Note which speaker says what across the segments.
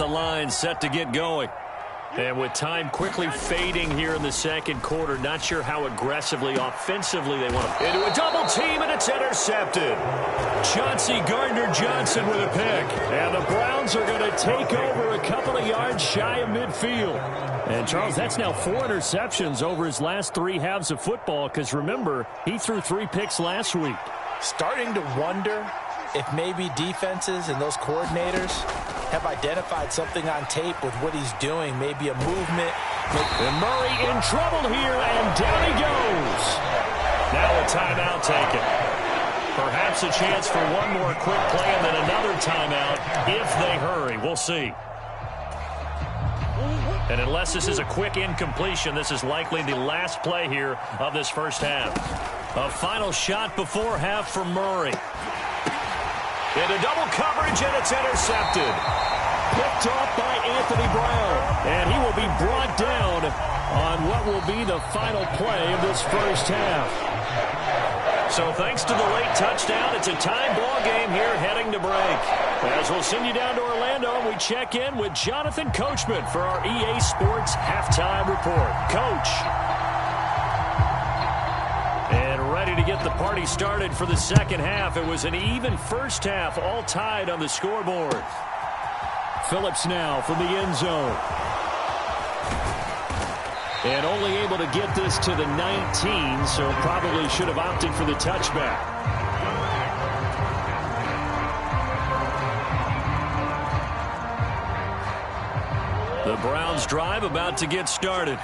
Speaker 1: the line, set to get going. And with time quickly fading here in the second quarter, not sure how aggressively, offensively they want to. Into a double team, and it's intercepted. Chauncey Gardner-Johnson with a pick. And the Browns are going to take over a couple of yards shy of midfield. And, Charles, that's now 4 interceptions over his last 3 halves of football, because, remember, he threw 3 picks last week.
Speaker 2: Starting to wonder if maybe defenses and those coordinators have identified something on tape with what he's doing, maybe a movement.
Speaker 1: And Murray in trouble here, and down he goes. Now a timeout taken. Perhaps a chance for one more quick play and then another timeout if they hurry. We'll see. And unless this is a quick incompletion, this is likely the last play here of this first half. A final shot before half for Murray. Into double coverage, and it's intercepted. Picked off by Anthony Brown. And he will be brought down on what will be the final play of this first half. So thanks to the late touchdown, it's a tie ball game here heading to break. As we'll send you down to Orlando, we check in with Jonathan Coachman for our EA Sports Halftime Report. Coach. And ready to get the party started for the second half. It was an even first half, all tied on the scoreboard. Phillips now from the end zone. And only able to get this to the 19, so probably should have opted for the touchback. The Browns drive about to get started.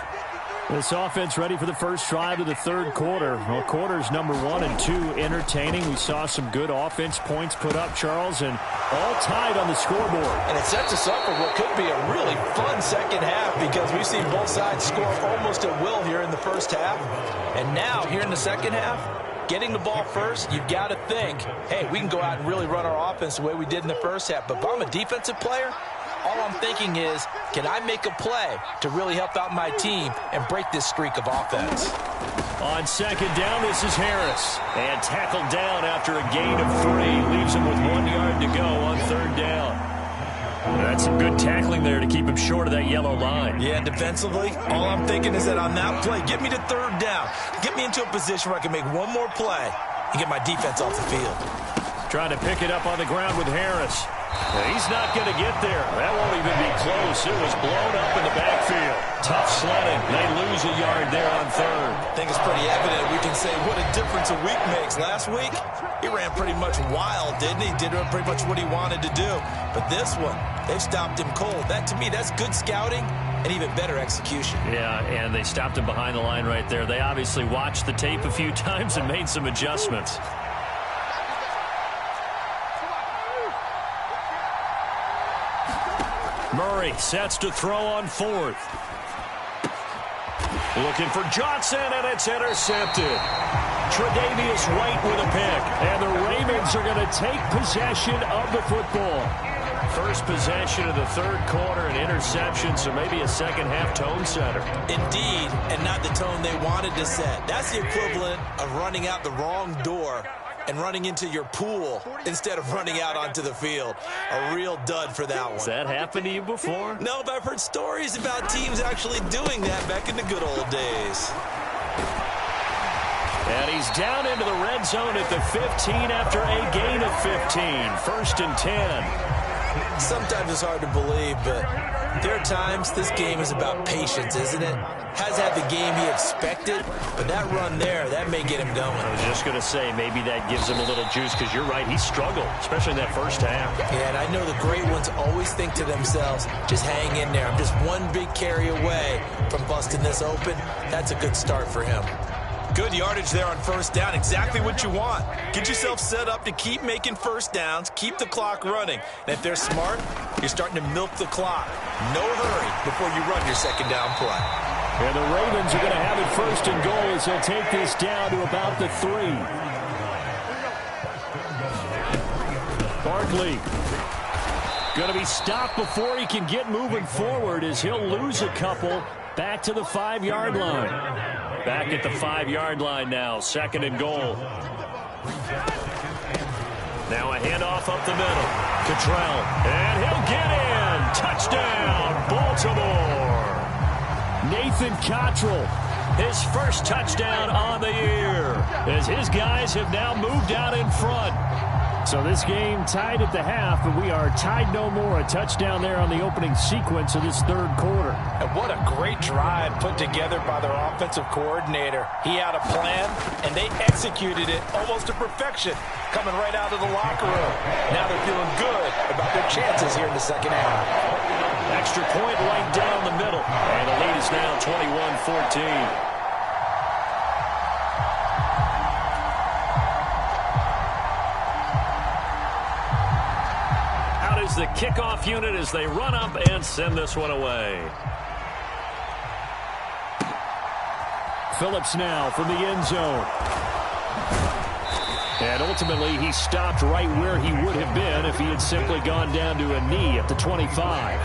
Speaker 1: This offense ready for the first drive of the third quarter. Well, quarters number 1 and 2 entertaining. We saw some good offense points put up, Charles, and all tied on the scoreboard.
Speaker 2: And it sets us up for what could be a really fun second half, because we've seen both sides score almost at will here in the first half. And now, here in the second half, getting the ball first, you've got to think, hey, we can go out and really run our offense the way we did in the first half. But if I'm a defensive player, all I'm thinking is, can I make a play to really help out my team and break this streak of offense?
Speaker 1: On second down, this is Harris. And tackled down after a gain of 3. Leaves him with 1 yard to go on third down. That's some good tackling there to keep him short of that yellow line.
Speaker 2: Yeah, defensively, all I'm thinking is that on that play, get me to third down. Get me into a position where I can make one more play and get my defense off the field.
Speaker 1: Trying to pick it up on the ground with Harris. He's not going to get there. That won't even be close. It was blown up in the backfield. Tough sledding. They lose a yard there on third.
Speaker 2: I think it's pretty evident. We can say what a difference a week makes. Last week, he ran pretty much wild, didn't he? Did pretty much what he wanted to do. But this one, they've stopped him cold. That, to me, that's good scouting and even better execution.
Speaker 1: Yeah, and they stopped him behind the line right there. They obviously watched the tape a few times and made some adjustments. Murray sets to throw on fourth. Looking for Johnson, and it's intercepted. Tre'Davious White with a pick, and the Ravens are going to take possession of the football. First possession of the third quarter, an interception, so maybe a second-half tone setter.
Speaker 2: Indeed, and not the tone they wanted to set. That's the equivalent of running out the wrong door and running into your pool instead of running out onto the field. A real dud for that one.
Speaker 1: Has that happened to you before?
Speaker 2: No, but I've heard stories about teams actually doing that back in the good old days.
Speaker 1: And he's down into the red zone at the 15 after a gain of 15. First and 10.
Speaker 2: Sometimes it's hard to believe, but there are times this game is about patience, isn't it? Has had the game he expected, but that run there, that may get him going.
Speaker 1: I was just going to say, maybe that gives him a little juice, because you're right, he struggled, especially in that first half.
Speaker 2: Yeah, and I know the great ones always think to themselves, just hang in there. I'm just one big carry away from busting this open. That's a good start for him. Good yardage there on first down, exactly what you want. Get yourself set up to keep making first downs, keep the clock running. And if they're smart, you're starting to milk the clock. No hurry before you run your second down play.
Speaker 1: And the Ravens are going to have it first and goal as they'll take this down to about the 3. Barkley going to be stopped before he can get moving forward, as he'll lose a couple back to the 5-yard line. Back at the 5-yard line now, second and goal. Now a handoff up the middle. Cottrell, and he'll get in. Touchdown, Baltimore. Nathan Cottrell, his first touchdown on the year, as his guys have now moved out in front. So this game tied at the half, but we are tied no more. A touchdown there on the opening sequence of this third quarter.
Speaker 2: And what a great drive put together by their offensive coordinator. He had a plan, and they executed it almost to perfection, coming right out of the locker room. Now they're feeling good about their chances here in the second half.
Speaker 1: Extra point right down the middle, and the lead is now 21-14. The kickoff unit as they run up and send this one away. Phillips now from the end zone. And ultimately he stopped right where he would have been if he had simply gone down to a knee at the 25.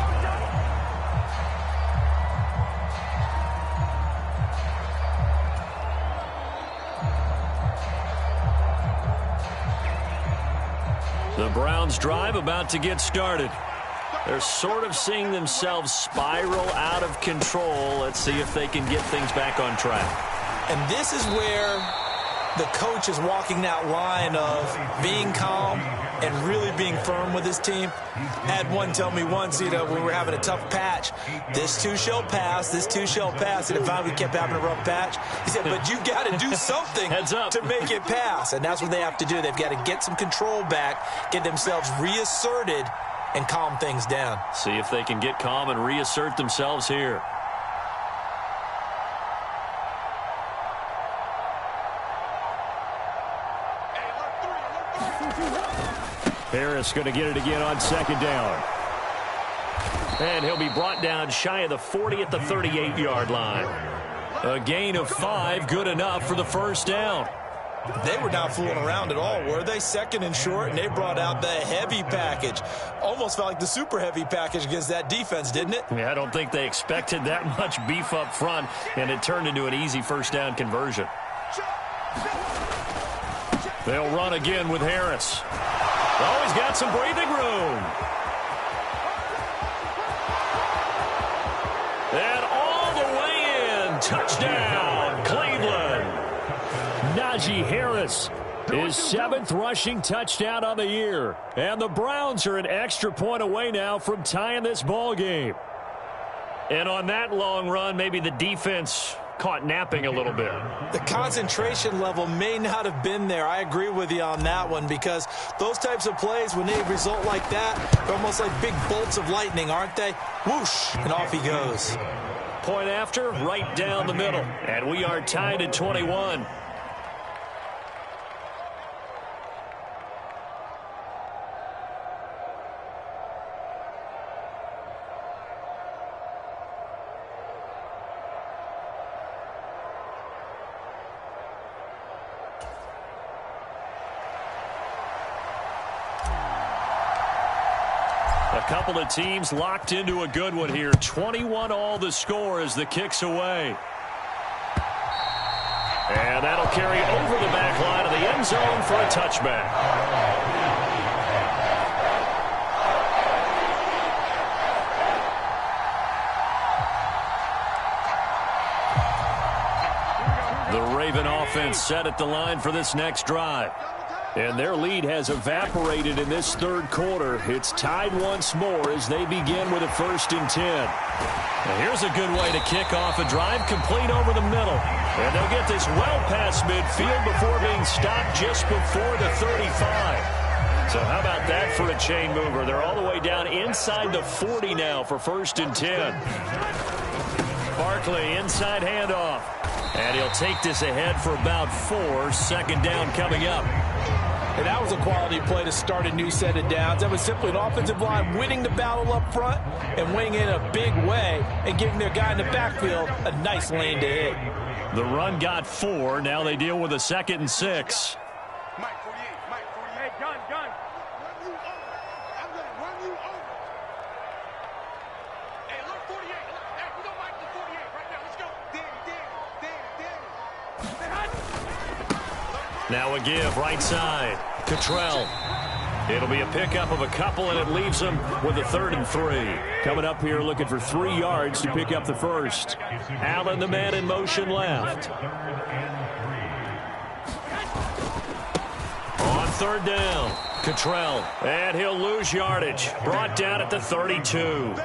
Speaker 1: The Browns drive about to get started. They're sort of seeing themselves spiral out of control. Let's see if they can get things back on track.
Speaker 2: And this is where the coach is walking that line of being calm and really being firm with his team. I had one tell me once, when we were having a tough patch, this too shall pass, this too shall pass. And finally we kept having a rough patch. He said, but you got to do something to make it pass. And that's what they have to do. They've got to get some control back, get themselves reasserted, and calm things down.
Speaker 1: See if they can get calm and reassert themselves here. Harris going to get it again on second down. And he'll be brought down shy of the 40 at the 38-yard line. A gain of 5, good enough for the first down.
Speaker 2: They were not fooling around at all, were they? Second and short, and they brought out the heavy package. Almost felt like the super heavy package against that defense, didn't it?
Speaker 1: Yeah, I don't think they expected that much beef up front, and it turned into an easy first down conversion. They'll run again with Harris. Oh, he's got some breathing room. And all the way in. Touchdown, Cleveland. Najee Harris, his 7th rushing touchdown on the year. And the Browns are an extra point away now from tying this ball game. And on that long run, maybe the defense caught napping a little bit.
Speaker 2: The concentration level may not have been there. I agree with you on that one, because those types of plays, when they result like that, they're almost like big bolts of lightning, aren't they? Whoosh, and off he goes.
Speaker 1: Point after, right down the middle. And we are tied at 21. A couple of teams locked into a good one here. 21 all the score as the kick's away. And that'll carry over the back line of the end zone for a touchback. The Raven offense set at the line for this next drive. And their lead has evaporated in this third quarter. It's tied once more as they begin with a 1st and 10. Now here's a good way to kick off a drive, complete over the middle. And they'll get this well past midfield before being stopped just before the 35. So how about that for a chain mover? They're all the way down inside the 40 now for 1st and 10. Barkley, inside handoff. And he'll take this ahead for about 4. 2nd down coming up.
Speaker 2: And that was a quality play to start a new set of downs. That was simply an offensive line winning the battle up front and winning in a big way and giving their guy in the backfield a nice lane to hit.
Speaker 1: The run got 4. Now they deal with a 2nd and 6.
Speaker 3: Mike 48, Mike 48. Gun. Run you over. I'm going to run you over. Hey, look, 48. Hey, we don't Mike the 48 right now. Let's go. Danny.
Speaker 1: Now a give, right side. Cottrell. It'll be a pickup of a couple, and it leaves them with a 3rd and 3.
Speaker 4: Coming up here looking for 3 yards to pick up the first.
Speaker 1: Allen, the man in motion left. On 3rd down, Cottrell, and he'll lose yardage. Brought down at the 32.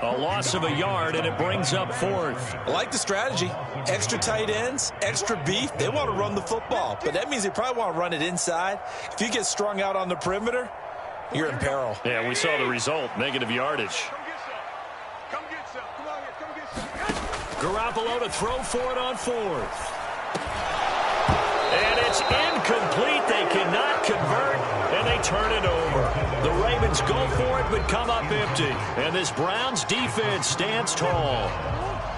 Speaker 1: A loss of a yard, and it brings up 4th.
Speaker 2: I like the strategy. Extra tight ends, extra beef. They want to run the football, but that means they probably want to run it inside. If you get strung out on the perimeter, you're in peril.
Speaker 1: Yeah, we saw the result, negative yardage.
Speaker 3: Come get some. Come on here. Come get some.
Speaker 1: Garoppolo to throw for it on 4th. And it's incomplete. They cannot convert, and they turn it over. The Ravens go for it, but come up empty. And this Browns defense stands tall.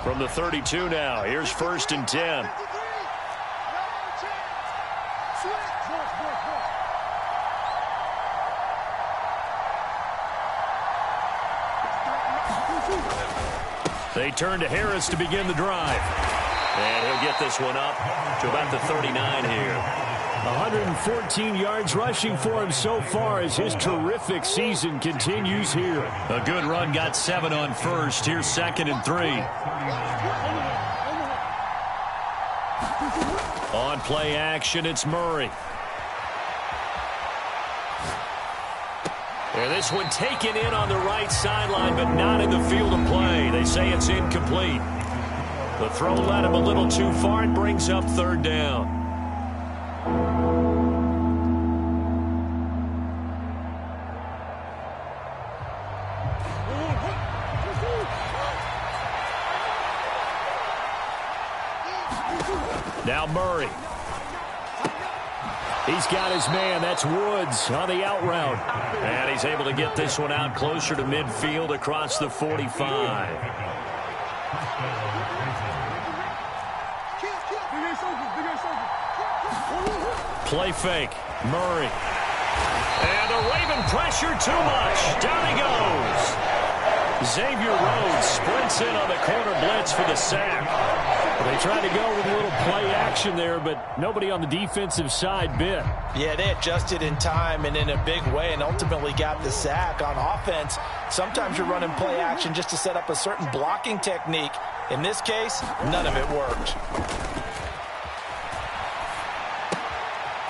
Speaker 1: From the 32 now, here's 1st and 10. They turn to Harris to begin the drive. And he'll get this one up to about the 39 here.
Speaker 4: 114 yards rushing for him so far as his terrific season continues here.
Speaker 1: A good run, got 7 on 1st. Here's 2nd and 3. On play action, it's Murray. And this one taken in on the right sideline, but not in the field of play. They say it's incomplete. The throw led him a little too far and brings up 3rd down. Now Murray.
Speaker 4: He's got his man. That's Woods on the out route.
Speaker 1: And he's able to get this one out closer to midfield across the 45. Play fake. Murray. And the Raven pressure too much. Down he goes. Xavier Rhodes sprints in on the corner blitz for the sack.
Speaker 4: They tried to go with a little play action there, but nobody on the defensive side bit.
Speaker 2: Yeah, they adjusted in time and in a big way and ultimately got the sack. On offense, sometimes you're running play action just to set up a certain blocking technique. In this case, none of it worked.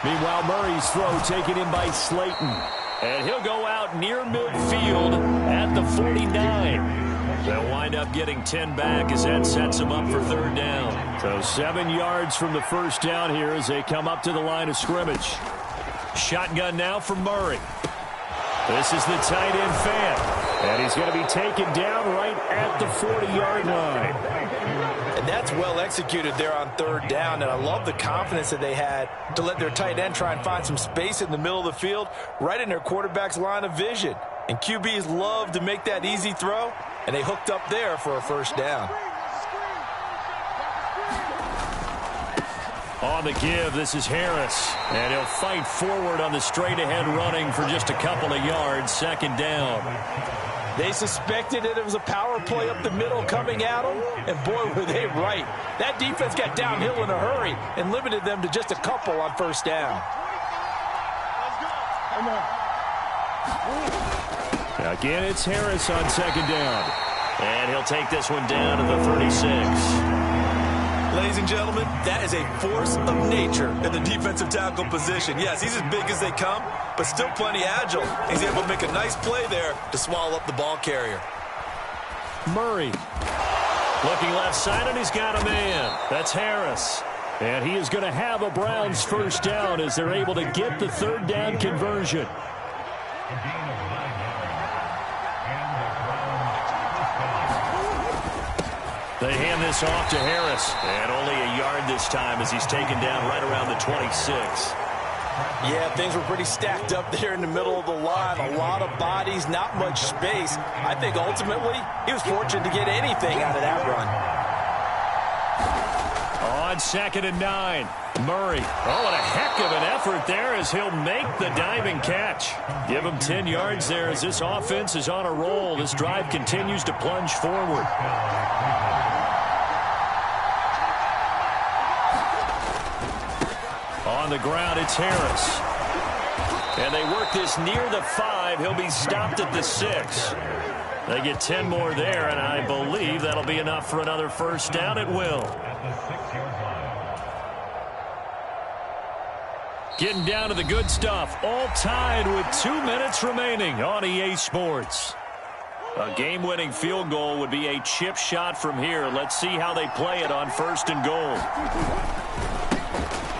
Speaker 4: Meanwhile, Murray's throw taken in by Slayton.
Speaker 1: And he'll go out near midfield at the 49. They'll wind up getting 10 back as that sets them up for 3rd down.
Speaker 4: So 7 yards from the first down here as they come up to the line of scrimmage.
Speaker 1: Shotgun now for Murray.
Speaker 4: This is the tight end fan. And he's going to be taken down right at the 40-yard line.
Speaker 2: And that's well executed there on 3rd down. And I love the confidence that they had to let their tight end try and find some space in the middle of the field, right in their quarterback's line of vision. And QBs love to make that easy throw, and they hooked up there for a 1st down.
Speaker 1: On the give, this is Harris. And he'll fight forward on the straight-ahead running for just a couple of yards. 2nd down.
Speaker 2: They suspected that it was a power play up the middle coming at them, and boy, were they right. That defense got downhill in a hurry and limited them to just a couple on 1st down.
Speaker 4: Again, it's Harris on 2nd down.
Speaker 1: And he'll take this one down to the 36.
Speaker 2: Ladies and gentlemen, that is a force of nature in the defensive tackle position. Yes, he's as big as they come, but still plenty agile. He's able to make a nice play there to swallow up the ball carrier.
Speaker 4: Murray.
Speaker 1: Looking left side, and he's got a man. That's Harris.
Speaker 4: And he is going to have a Browns 1st down as they're able to get the 3rd down conversion.
Speaker 1: They hand this off to Harris. And only a yard this time as he's taken down right around the 26.
Speaker 2: Yeah, things were pretty stacked up there in the middle of the line. A lot of bodies, not much space. I think ultimately he was fortunate to get anything out of that run.
Speaker 1: On 2nd and 9. Murray. Oh, what a heck of an effort there as he'll make the diving catch. Give him 10 yards there as this offense is on a roll. This drive continues to plunge forward. On the ground, it's Harris. And they work this near the 5. He'll be stopped at the 6. They get 10 more there, and I believe that'll be enough for another first down. It will. Getting down to the good stuff. All tied with 2 minutes remaining on EA Sports. A game-winning field goal would be a chip shot from here. Let's see how they play it on 1st and goal.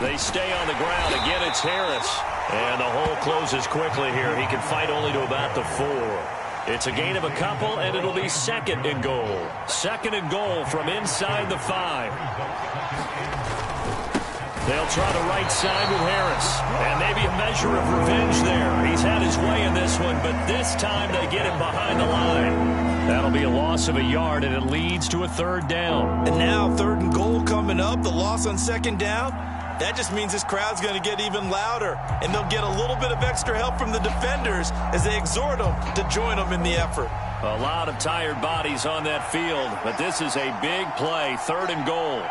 Speaker 1: They stay on the ground. Again, it's Harris. And the hole closes quickly here. He can fight only to about the 4. It's a gain of a couple, and it'll be 2nd and goal. 2nd and goal from inside the 5. They'll try the right side with Harris. And maybe a measure of revenge there. He's had his way in this one, but this time they get him behind the line. That'll be a loss of a yard, and it leads to a 3rd down.
Speaker 2: And now 3rd and goal coming up. The loss on 2nd down. That just means this crowd's going to get even louder, and they'll get a little bit of extra help from the defenders as they exhort them to join them in the effort.
Speaker 1: A lot of tired bodies on that field, but this is a big play, 3rd and goal.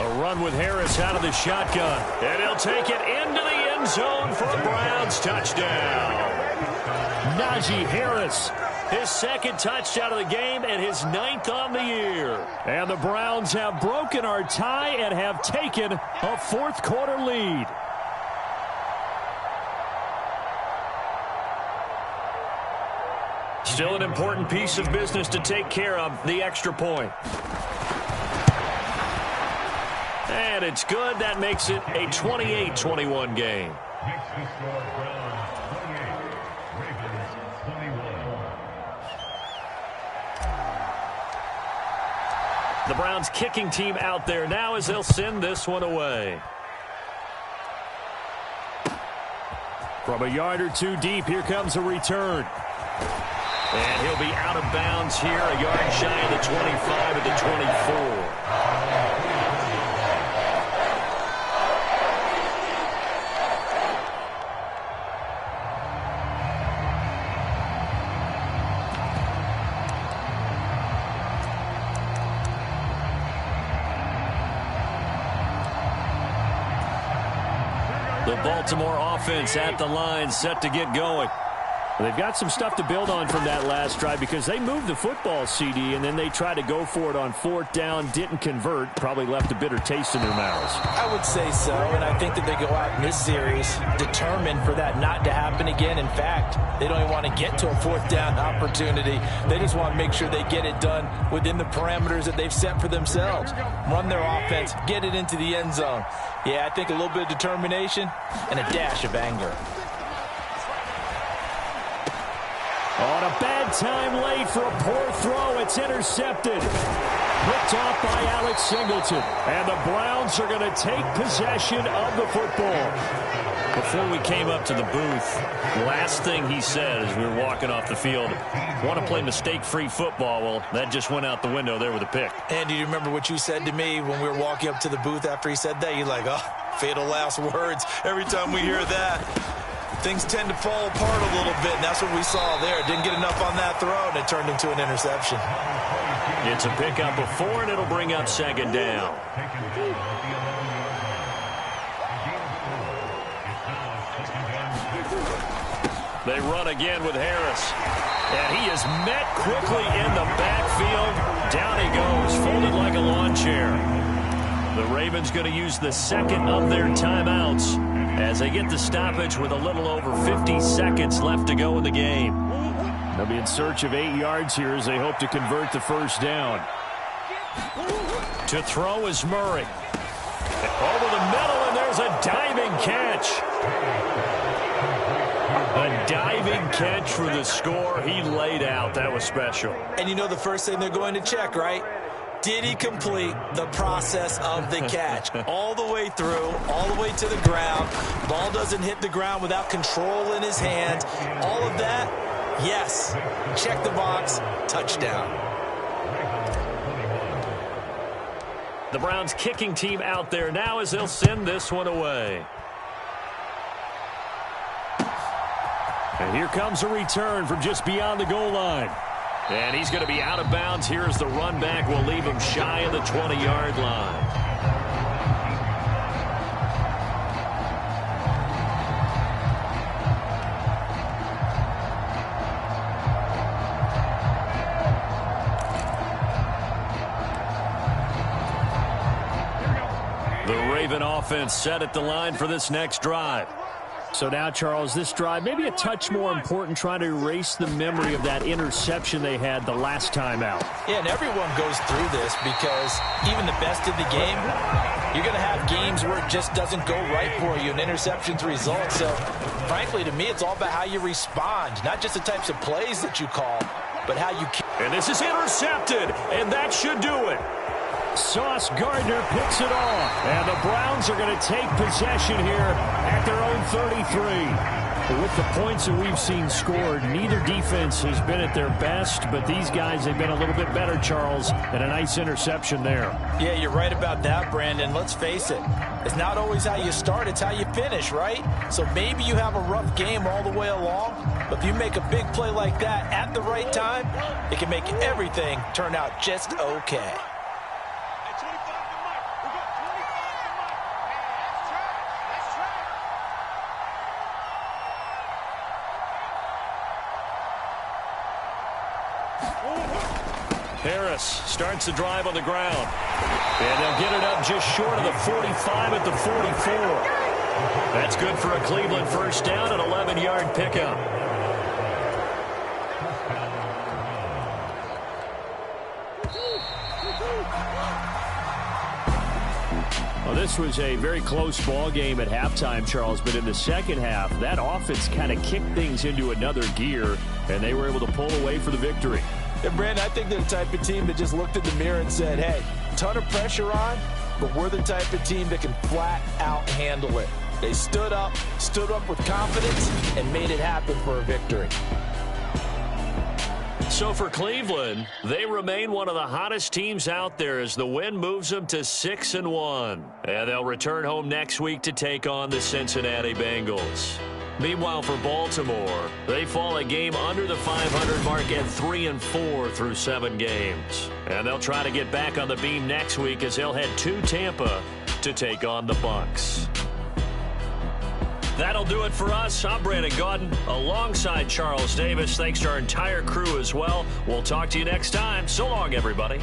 Speaker 1: A run with Harris out of the shotgun, and he'll take it into the end zone for a Browns touchdown. Najee Harris. His 2nd touchdown of the game and his 9th on the year. And the Browns have broken our tie and have taken a 4th quarter lead. Still an important piece of business to take care of, the extra point. And it's good. That makes it a 28-21 game. The Browns kicking team out there now as they'll send this one away. From a yard or 2 deep, here comes a return. And he'll be out of bounds here, a yard shy of the 25 at the 24. The Baltimore offense at the line, set to get going. They've got some stuff to build on from that last drive because they moved the football, CD, and then they tried to go for it on 4th down, didn't convert, probably left a bitter taste in their mouths.
Speaker 2: I would say so, and I think that they go out in this series determined for that not to happen again. In fact, they don't even want to get to a 4th down opportunity. They just want to make sure they get it done within the parameters that they've set for themselves. Run their offense, get it into the end zone. Yeah, I think a little bit of determination and a dash of anger.
Speaker 1: On a bad time late for a poor throw. It's intercepted. Picked off by Alex Singleton. And the Browns are going to take possession of the football. Before we came up to the booth, last thing he said as we were walking off the field, want to play mistake-free football. Well, that just went out the window there with a pick.
Speaker 2: Andy, do you remember what you said to me when we were walking up to the booth after he said that? You're like, oh, fatal last words. Every time we hear that, things tend to fall apart a little bit, and that's what we saw there. Didn't get enough on that throw, and it turned into an interception.
Speaker 1: It's a pickup of 4, and it'll bring up 2nd down. They run again with Harris. And he is met quickly in the backfield. Down he goes, folded like a lawn chair. The Ravens going to use the 2nd of their timeouts as they get the stoppage with a little over 50 seconds left to go in the game. They'll be in search of 8 yards here as they hope to convert the 1st down. To throw is Murray. Over the middle, and there's a diving catch. A diving catch for the score. He laid out. That was special.
Speaker 2: And you know the first thing they're going to check, right? Did he complete the process of the catch? All the way through, all the way to the ground. Ball doesn't hit the ground without control in his hands. All of that, yes. Check the box, touchdown.
Speaker 1: The Browns kicking team out there now as they'll send this one away. And here comes a return from just beyond the goal line. And he's going to be out of bounds. Here's the run back. We'll leave him shy of the 20-yard line. Raven offense set at the line for this next drive.
Speaker 4: So now, Charles, this drive maybe a touch more important, trying to erase the memory of that interception they had the last time out.
Speaker 2: Yeah, and everyone goes through this because even the best in the game, you're going to have games where it just doesn't go right for you, and interceptions result. So, frankly, to me, it's all about how you respond, not just the types of plays that you call, but how you...
Speaker 1: And this is intercepted, and that should do it.
Speaker 4: Sauce Gardner picks it off, and the Browns are going to take possession here at their own 33. With the points that we've seen scored, neither defense has been at their best, but these guys have been a little bit better, Charles, and a nice interception there.
Speaker 2: Yeah, you're right about that, Brandon. Let's face it. It's not always how you start, it's how you finish, right? So maybe you have a rough game all the way along, but if you make a big play like that at the right time, it can make everything turn out just okay.
Speaker 1: Harris starts the drive on the ground. And they'll get it up just short of the 45 at the 44. That's good for a Cleveland first down, an 11-yard pickup.
Speaker 4: Well, this was a very close ball game at halftime, Charles, but in the second half, that offense kind of kicked things into another gear, and they were able to pull away for the victory.
Speaker 2: And, Brandon, I think they're the type of team that just looked in the mirror and said, hey, ton of pressure on, but we're the type of team that can flat out handle it. They stood up with confidence, and made it happen for a victory.
Speaker 1: So for Cleveland, they remain one of the hottest teams out there as the win moves them to 6-1. And they'll return home next week to take on the Cincinnati Bengals. Meanwhile, for Baltimore, they fall a game under the 500 mark at 3-4 through 7 games. And they'll try to get back on the beam next week as they'll head to Tampa to take on the Bucs. That'll do it for us. I'm Brandon Gaudin alongside Charles Davis. Thanks to our entire crew as well. We'll talk to you next time. So long, everybody.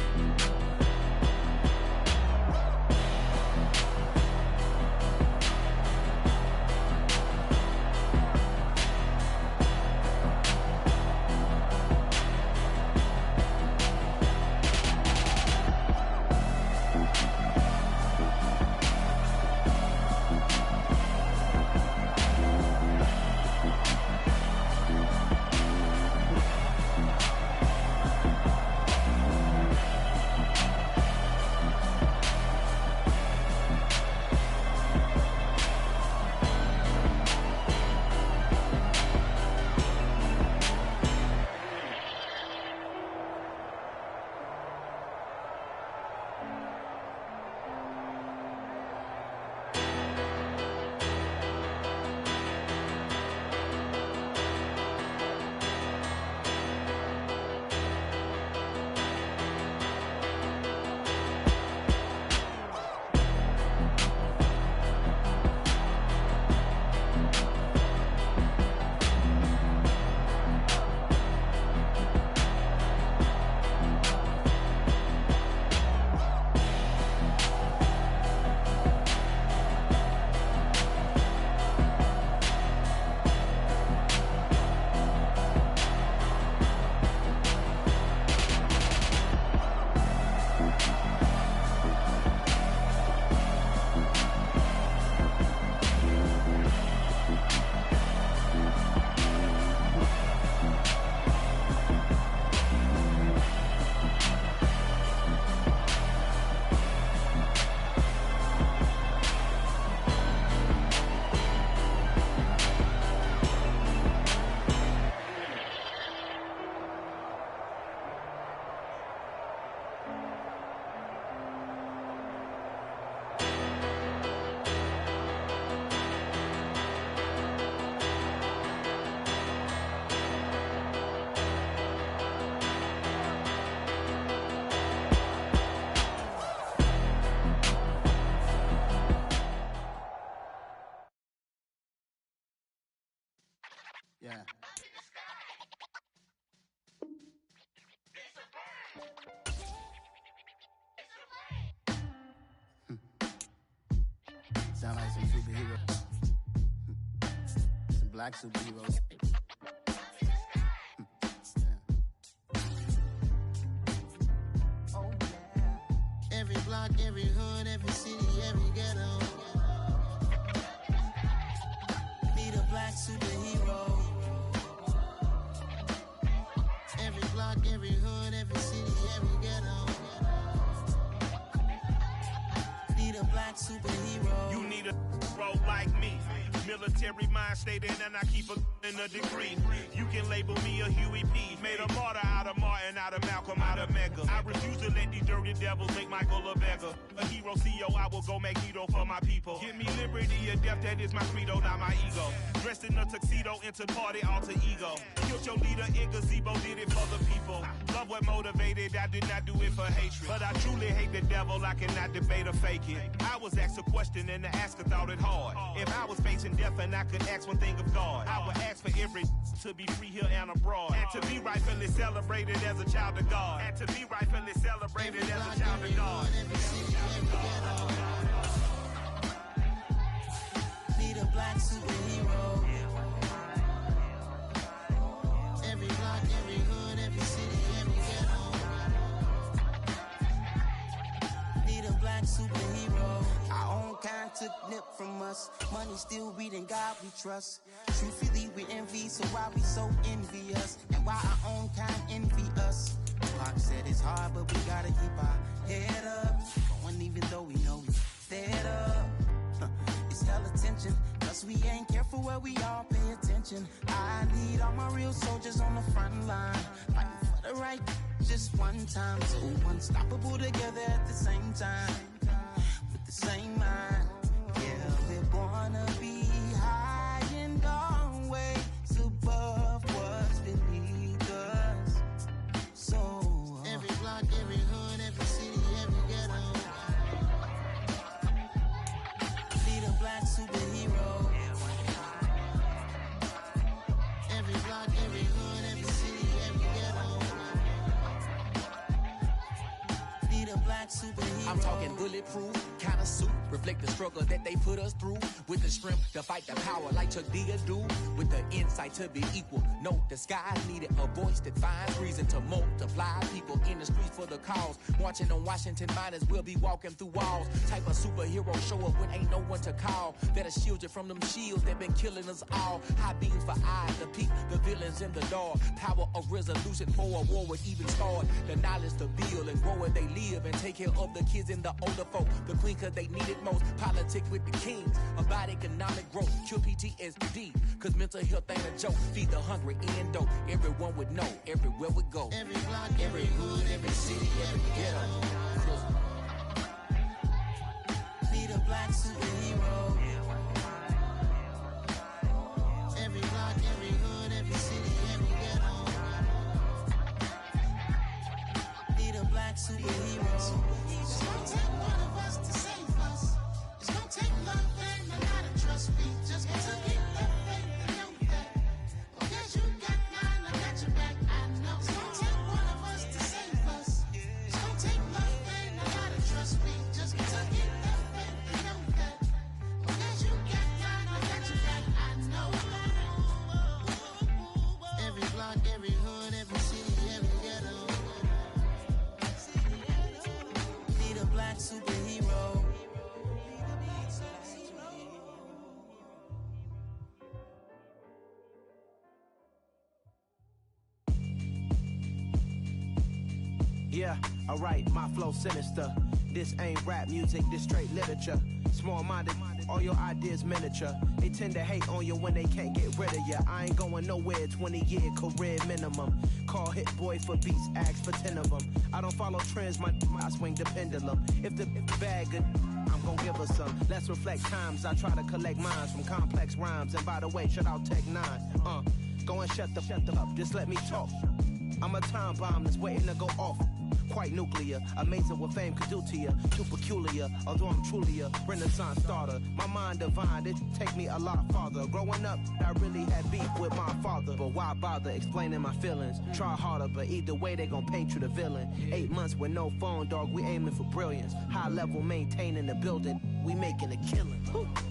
Speaker 5: Yeah. sound like some superheroes. Some black superheroes. Oh, yeah. Every block, every hood, every city, every ghetto. Need a black superhero. Every block, every hood, every city, every ghetto. Need a black superhero.
Speaker 6: You need a bro like me. Military mind stated, and I keep in a degree. You can label me a Huey P. Made a martyr out of Martin, out of Malcolm, out of Mega. I refuse to let these dirty devils make Michael a beggar. A hero CEO, I will go Magneto for my people. Give me liberty or death, that is my credo, not my ego. Dressed in a tuxedo, into party, alter ego. Killed your leader in gazebo, did it for the people. Love what motivated, I did not do it for hatred. But I truly hate the devil, I cannot debate or fake it. I was asked a question and the asker thought it hard. If I was facing death and I could ask one thing of God, I would ask for every to be free here and abroad, and to be rightfully celebrated as a child of God, and to be rightfully celebrated as a child of God.
Speaker 5: Need a black superhero. Every block, every hood, every city, every ghetto. Need a black superhero. Our own kind took nip from us. Money still reading God we trust. Truthfully we envy, so why we so envious? And why our own kind envy us? Pac said it's hard, but we gotta keep our head up. Going even though we know we fed up. It's hella tension, cause we ain't careful where we all pay attention. I need all my real soldiers on the front line, fighting for the right just one time. So unstoppable together at the same time, with the same mind. Yeah, we're born to be high and always above what's beneath us. So every block, every hood, every city, every ghetto. Need a black superhero. Every block, every hood, every city, every ghetto. Need a black superhero.
Speaker 7: I'm talking bulletproof kind of suit, reflect the struggle that they put us through, with the strength to fight the power like Chuck D do, with the insight to be equal. No disguise needed, a voice that finds reason to multiply people in the streets for the cause. Marching on Washington, might as well be walking through walls. Type of superhero show up when ain't no one to call. That'll shield you from them shields that been killing us all. High beams for eyes to peep the villains in the dark. Power of resolution for a war would even start. The knowledge to build and grow where they live, and take care of the kids and the older folk. The queen cause they need it most. Politic with the kings about economic growth. Cure PTSD cause mental health ain't a joke. Feed the hungry and dope. Everyone would know everywhere we go.
Speaker 5: Every block, every hood, every city, every ghetto. Need a black superhero. Every block, every hood, every city, every ghetto. Need a black superhero. It's gonna take one of us to save us. It's gonna take love and a lot of trust. We just got to get that faith and know that. Because you got mine, I got your back, I know. It's gonna take one of us to save us. It's gonna take love and a lot of trust. We just got to get that faith and know that. Because you got mine, I got your back, I know. Every block, every hood, every city, every ghetto. Need a black superhero.
Speaker 8: Yeah, alright, my flow sinister. This ain't rap music, this straight literature. Small-minded, all your ideas miniature. They tend to hate on you when they can't get rid of you. I ain't going nowhere, 20-year career minimum. Call Hit Boy for beats, ask for 10 of them. I don't follow trends, I swing the pendulum. If the bag good, I'm gon' give her some. Let's reflect times, I try to collect minds from complex rhymes. And by the way, shout out Tech 9. Go and shut the up, just let me talk. I'm a time bomb that's waiting to go off. Quite nuclear, amazing what fame could do to you. Too peculiar, although I'm truly a Renaissance starter. My mind divine, it take me a lot farther. Growing up, I really had beef with my father. But why bother explaining my feelings? Try harder, but either way they gon' paint you the villain. 8 months with no phone, dog, we aiming for brilliance. High level maintaining the building. we making a killing.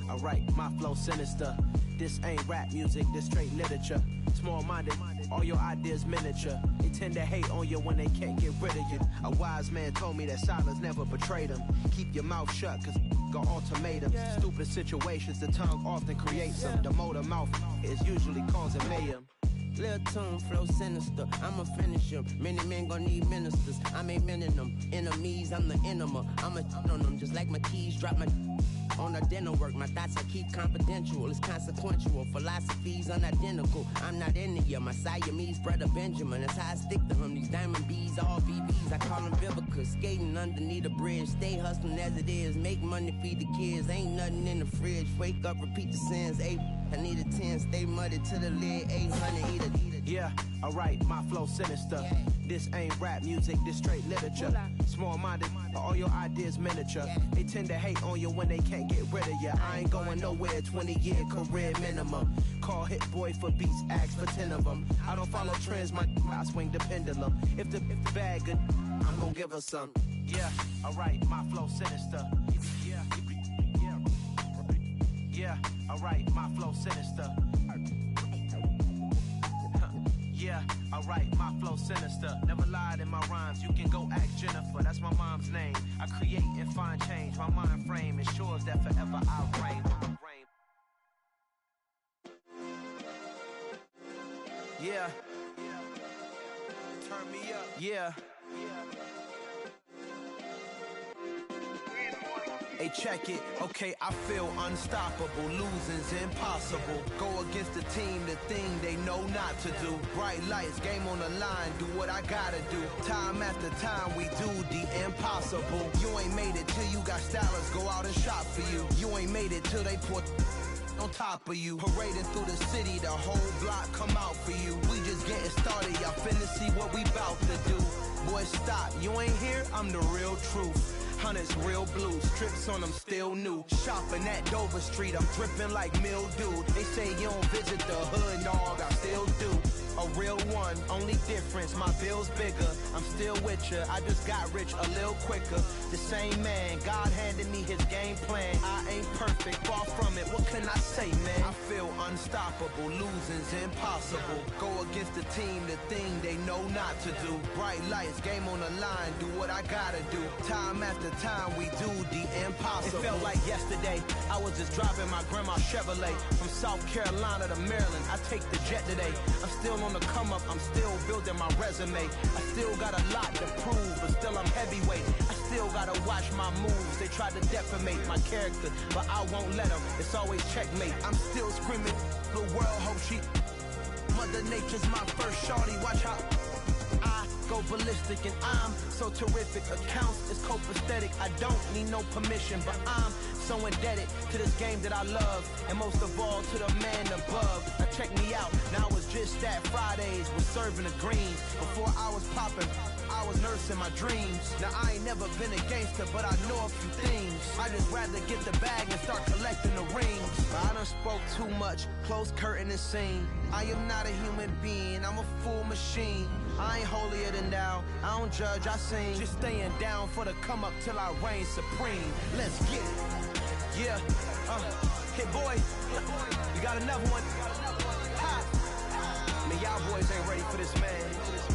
Speaker 8: Alright, my flow sinister. This ain't rap music, this straight literature. Small-minded, all your ideas miniature. They tend to hate on you when they can't get rid of you. A wise man told me that silence never betrayed him. Keep your mouth shut, cause got ultimatums. Stupid situations, the tongue often creates them. The motor mouth is usually causing mayhem.
Speaker 9: Lil' tune, flow sinister, I'ma finish him. Many men gon' need ministers, I'm a men in them. Enemies, I'm the enema. I'ma on them, just like my keys, drop my on a dinner work. My thoughts I keep confidential, it's consequential. Philosophies unidentical, I'm not in ya. My Siamese brother Benjamin, that's how I stick to him. These diamond bees, all BBs, I call them Vivica. Skating underneath a bridge, stay hustling as it is. Make money, feed the kids, ain't nothing in the fridge. Wake up, repeat the sins, I need a 10, stay muddy to the lid, 800, eat it.
Speaker 8: Yeah, alright, my flow sinister. This ain't rap music, this straight literature. Small-minded, all your ideas miniature. They tend to hate on you when they can't get rid of you. I ain't going nowhere, 20-year career minimum. Call Hit Boy for beats, ask for 10 of them. I don't follow trends, I swing the pendulum. If the bag good, I'm gonna give her some. Yeah, alright, my flow sinister. Yeah, alright, my flow sinister. Yeah, alright, my flow sinister. Never lied in my rhymes, you can go ask Jennifer. That's my mom's name. I create and find change. My mind frame ensures that forever I reign. Yeah. Turn me up. Yeah. Hey, check it. Okay, I feel unstoppable. Losing's impossible. Go against the team, the thing they know not to do. Bright lights, game on the line. Do what I gotta do. Time after time, we do the impossible. You ain't made it till you got stylists go out and shop for you. You ain't made it till they put on top of you. Parading through the city, the whole block come out for you. We just getting started, y'all finna see what we bout to do. Boy, stop, you ain't here, I'm the real truth. Hunters, real blue, strips on them still new. Shopping at Dover Street, I'm dripping like mildew. They say you don't visit the hood, dog, I still do. A real one, only difference, my bill's bigger. I'm still with ya, I just got rich a little quicker. The same man, God handed me his game plan. I ain't perfect, far from it, what can I say, man? I feel unstoppable, losing's impossible. Go against the team, the thing they know not to do. Bright lights, game on the line, do what I gotta do. Time after time, we do the impossible. It felt like yesterday, I was just driving my grandma's Chevrolet. From South Carolina to Maryland, I take the jet today. I'm still on the come up, I'm still building my resume. I still got a lot to prove, but still I'm heavyweight. I still gotta watch my moves. They try to defamate my character, but I won't let them. It's always checkmate. I'm still screaming, the world hope she. Mother Nature's my first shorty, watch how I go ballistic and I'm so terrific. Accounts is copacetic, I don't need no permission, but I'm so indebted to this game that I love, and most of all to the man above. Now check me out, now it's just that Fridays was serving the greens. Before I was popping, I was nursing my dreams. Now I ain't never been a gangster, but I know a few things. I just rather get the bag and start collecting the rings. But I done spoke too much, close curtain and scene. I am not a human being, I'm a full machine. I ain't holier than thou, I don't judge, I sing. Just staying down for the come up till I reign supreme. Let's get it. Yeah, Hit Boy, you got another one. Ha! Man, y'all boys ain't ready for this, man.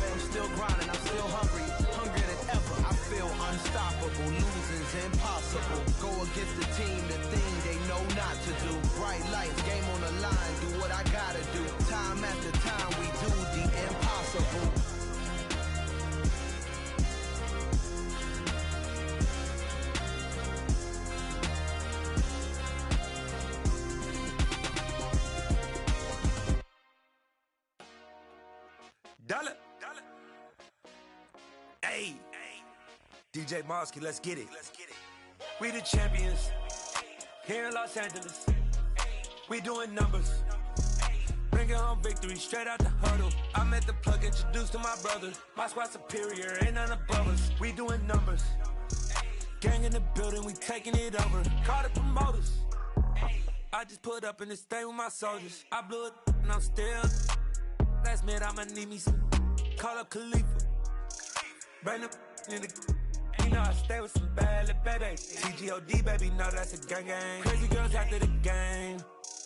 Speaker 8: I'm still grinding, I'm still hungry, hungrier than ever. I feel unstoppable, losing's impossible. Go against the team, the thing they know not to do. Bright lights, game on the line, do what I gotta do. Time after time, we do the impossible.
Speaker 10: Dollar. Hey, DJ Mosky, let's get it. We the champions here in Los Angeles. We doing numbers. Bringing home victory straight out the huddle. I met the plug, introduced to my brother. My squad superior, ain't none above us. We doing numbers. Gang in the building, we taking it over. Call the promoters. I just put up in this thing with my soldiers. I blew it and I'm still. Last minute I'ma need me some. Call up Khalifa. Bring the in the. know I stay with some bad little baby. TGOD, baby, know that's a gang gang. Crazy girls after the game.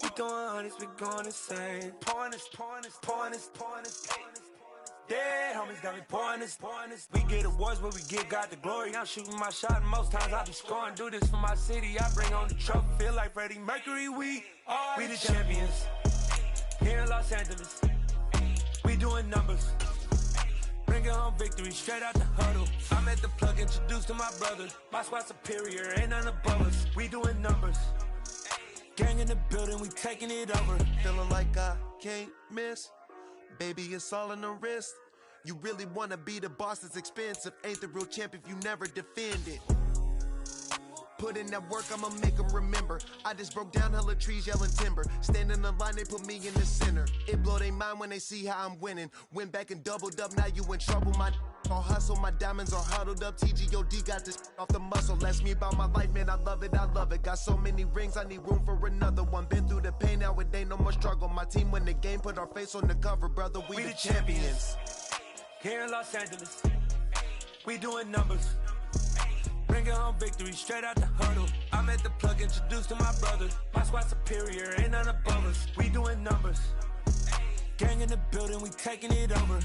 Speaker 10: We going honest, we going insane. Pouring this. Dead homies got me pouring this. We get awards, but we give God the glory. I'm shooting my shot, and most times I be scoring. Do this for my city, I bring on the trophy. Feel like Freddie Mercury, we the champions. Here in Los Angeles, we doing numbers. Bringing home victory, straight out the huddle. I'm at the plug, introduced to my brother. My squad superior, ain't none above us. We doing numbers. Gang in the building, we taking it over.
Speaker 11: Feeling like I can't miss. Baby, it's all in the wrist. You really wanna be the boss, it's expensive. Ain't the real champ if you never defend it. Put in that work, I'ma make them remember. I just broke down hella trees, yelling timber. Stand in the line, they put me in the center. It blow their mind when they see how I'm winning. Went back and doubled up, now you in trouble. My all hustle, my diamonds are huddled up. TGOD got this off the muscle. That's me about my life, man, I love it. Got so many rings, I need room for another one. Been through the pain, now it ain't no more struggle. My team win the game, put our face on the cover, brother. We the champions.
Speaker 10: Here in Los Angeles, we doing numbers. Bringing home victory, straight out the huddle. I'm at the plug, introduced to my brother. My squad superior, ain't none above us. We doing numbers. Gang in the building, we taking it over.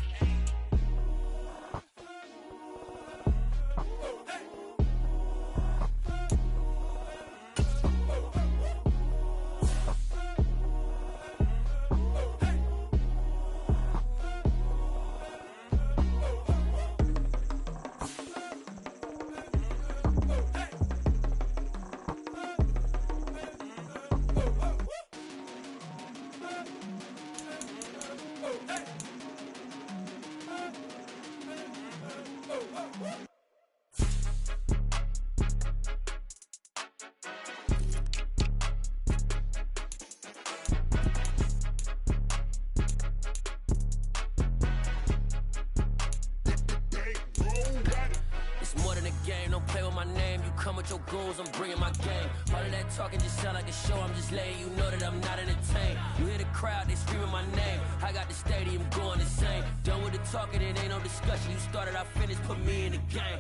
Speaker 12: Your goals, I'm bringing my game. All of that talking just sound like a show. I'm just letting you know that I'm not entertained. You hear the crowd, they screaming my name. I got the stadium going insane. Done with the talking, it ain't no discussion. You started, I finished, put me in the game.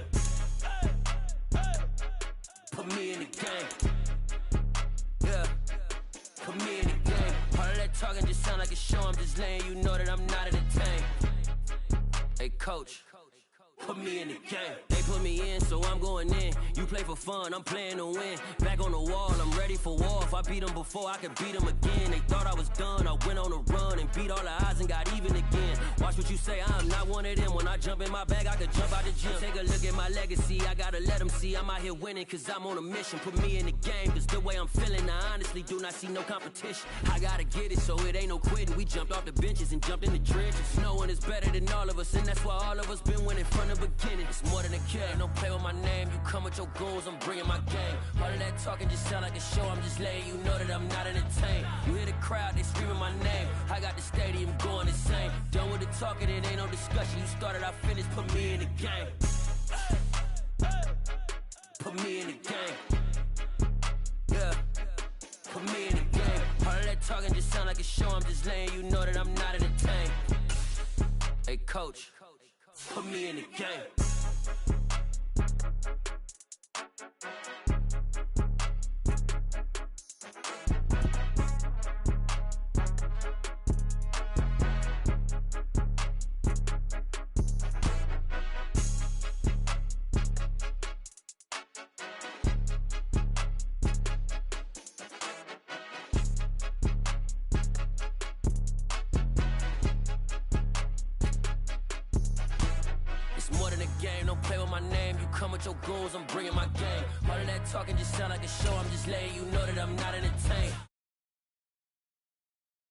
Speaker 12: Put me in the game. Yeah, put me in the game. All of that talking just sound like a show. I'm just letting you know that I'm not entertained. Hey, coach. Put me in the game. They put me in, so I'm going in. You play for fun, I'm playing to win. Back on the wall, I'm ready for war. If I beat them before, I could beat them again. They thought I was done, I went on a run and beat all the odds and got even again. Watch what you say, I'm not one of them. When I jump in my bag, I could jump out the gym. Take a look at my legacy, I gotta let them see I'm out here winning, cause I'm on a mission. Put me in the game, cause the way I'm feeling, I honestly do not see no competition. I gotta get it, so it ain't no quitting. We jumped off the benches and jumped in the trenches. No one is better than all of us, and that's why all of us been winning from the beginning. It's more than a game, don't play with my name. You come with your goons, I'm bringing my game. All of that talking just sound like a show. I'm just letting you know that I'm not entertained. You hear the crowd, they screaming my name. I got the stadium going insane. Done with the talking, it ain't no discussion. You started, I finished, put me in the game. Put me in the game. Yeah, put me in the game. All of that talking just sound like a show. I'm just letting you know that I'm not entertained. Hey, coach, put me in the game. Your goals, I'm bringing my game. All of that talking just sound like a show. I'm just letting you know that I'm not entertained.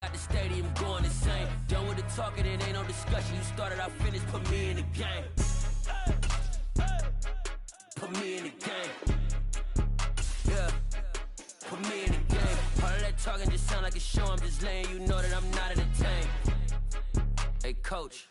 Speaker 12: Got the stadium going insane. Done with the talking, it ain't no discussion. You started, I finished, put me in the game. Put me in the game. Yeah, put me in the game. All of that talking just sound like a show. I'm just letting you know that I'm not entertained. Hey, coach.